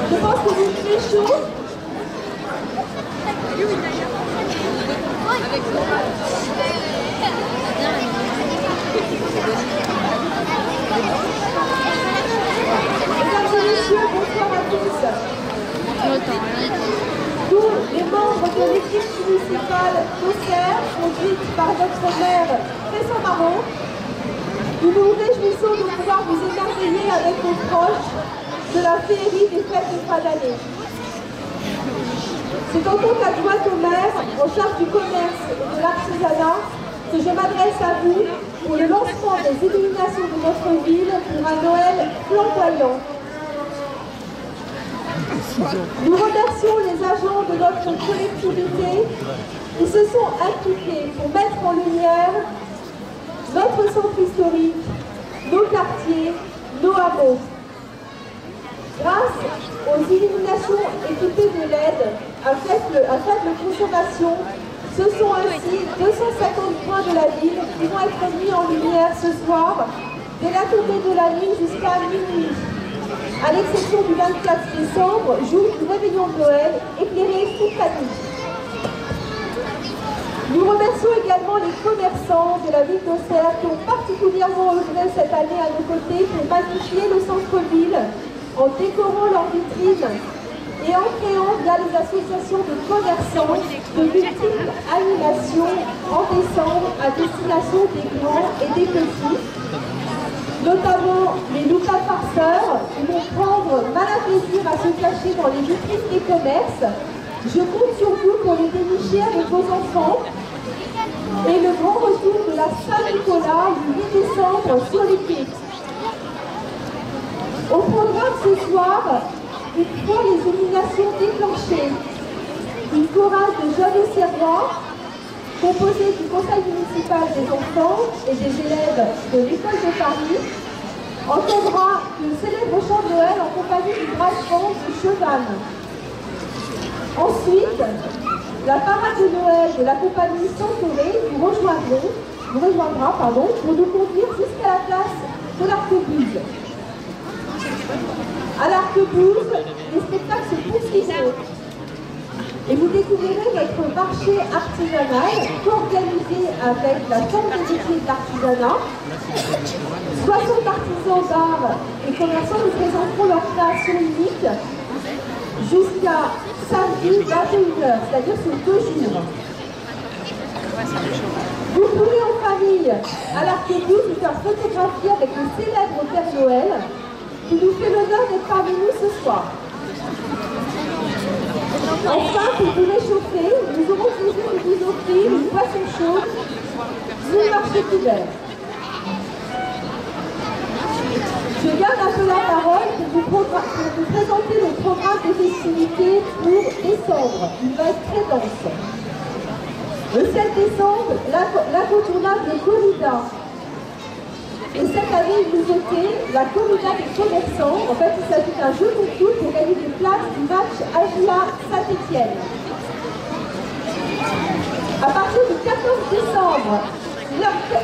Je pense que vous êtes chaud. Mesdames et messieurs, bonsoir à tous. Nous, les membres de l'équipe municipale d'Auxerre, conduite par notre maire Tessa Marron, nous nous réjouissons de pouvoir vous émerveiller avec vos proches de la féerie des fêtes de fin d'année. C'est en tant qu'adjointe au maire, en charge du commerce et de l'artisanat, que je m'adresse à vous pour le lancement des illuminations de notre ville pour un Noël flamboyant. Nous remercions les agents de notre collectivité qui se sont impliqués pour mettre en lumière notre centre historique, nos quartiers, nos hameaux. Grâce aux illuminations équipées de LED à faible consommation, ce sont ainsi 250 points de la ville qui vont être mis en lumière ce soir, dès la tombée de la nuit jusqu'à minuit, à l'exception du 24 décembre, jour du réveillon de Noël, éclairé toute la nuit. Nous remercions également les commerçants de la ville d'Auxerre qui ont particulièrement œuvré cette année à nos côtés pour magnifier le centre-ville en décorant leurs vitrines et en créant via les associations de commerçants de multiples animations en décembre à destination des grands et des petits, notamment les Lucas farceurs qui vont prendre malin plaisir à se cacher dans les vitrines des commerces. Je compte sur vous pour les dénicher avec vos enfants. Et le grand retour de la Saint-Nicolas le 8 décembre sur les quais. Au programme ce soir, une fois les illuminations déclenchées, une chorale de jeunes Auxerrois, composée du conseil municipal des enfants et des élèves de l'école de Paris, entendra le célèbre chant de Noël en compagnie du brass band du Cheval. Ensuite, la parade de Noël de la compagnie Santoré vous rejoindra pour nous conduire jusqu'à la place de l'Arquebuse. À l'Arquebuse, les spectacles se poursuivront et vous découvrirez notre marché artisanal co-organisé avec la Chambre des métiers de l'artisanat. 60 artisans d'art et commerçants nous présenteront leur création unique jusqu'à samedi 21h, c'est-à-dire sur 2 jours. Vous pourrez en famille à l'Arquebuse vous faire photographier avec le célèbre Père Noël qui nous fait l'honneur d'être parmi nous ce soir. Enfin, pour vous réchauffer, nous aurons plaisir de vous offrir une boisson chaude sur le marché couvert. Je garde un peu la parole pour vous présenter le programme des festivités pour décembre. Il va être très dense. Le 7 décembre, l'incontournable corrida. Et cette année, il nous était la corrida des commerçants. En fait, il s'agit d'un jeu concours pour gagner des places du match Agia-Saint-Étienne. À partir du 14 décembre,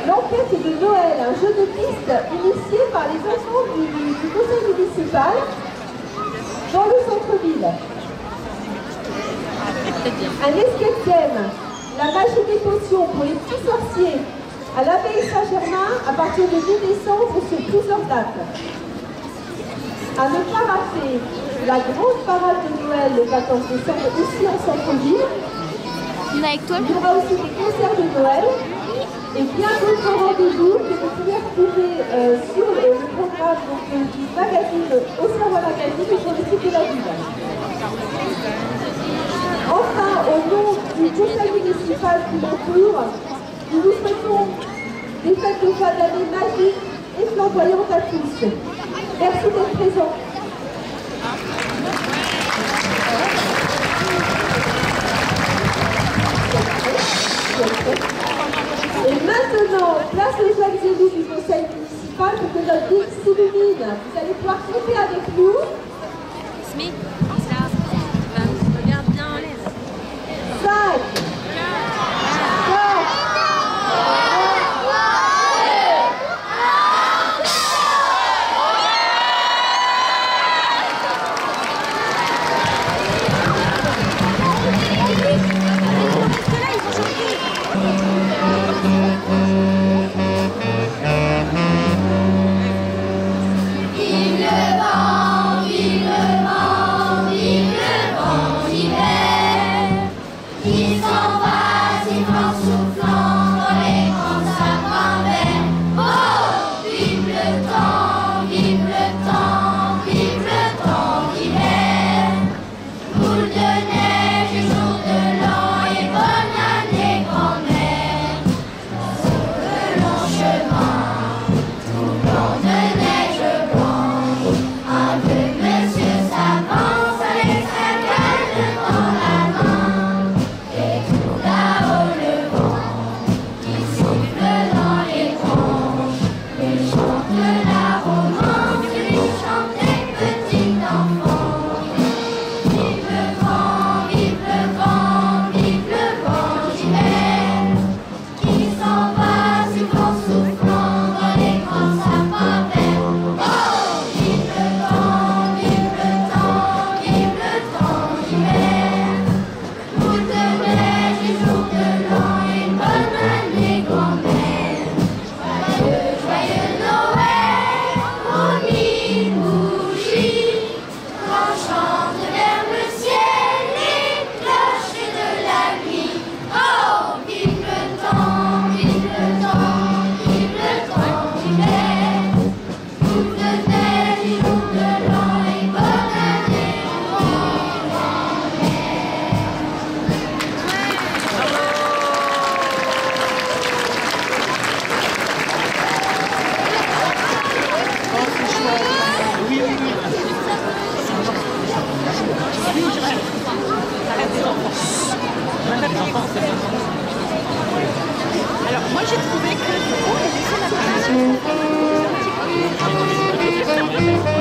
l'enquête de Noël, un jeu de piste initié par les enfants du conseil municipal dans le centre-ville. Un escape game, la magie des potions pour les petits sorciers à l'abbaye Saint-Germain à partir de mi-décembre sur plusieurs dates. À ne pas rater la grande parade de Noël le 14 décembre aussi en centre-ville. Il y aura aussi des concerts de Noël et bien d'autres rendez-vous que vous pouvez retrouver sur le programme du magazine Auxerrois Magazine et sur le site de la ville. Enfin, au nom du conseil municipal qui m'entoure, nous vous souhaitons des fêtes de fin d'année magiques et flamboyantes à tous. Merci d'être présents. Et maintenant, place aux jeunes élus du conseil municipal pour que notre ville s'illumine. Vous allez pouvoir compter avec nous. Smith, regarde bien en l'aise. 5, 4, 3, 2, 1. Moi j'ai trouvé que... Oh, j'ai fait la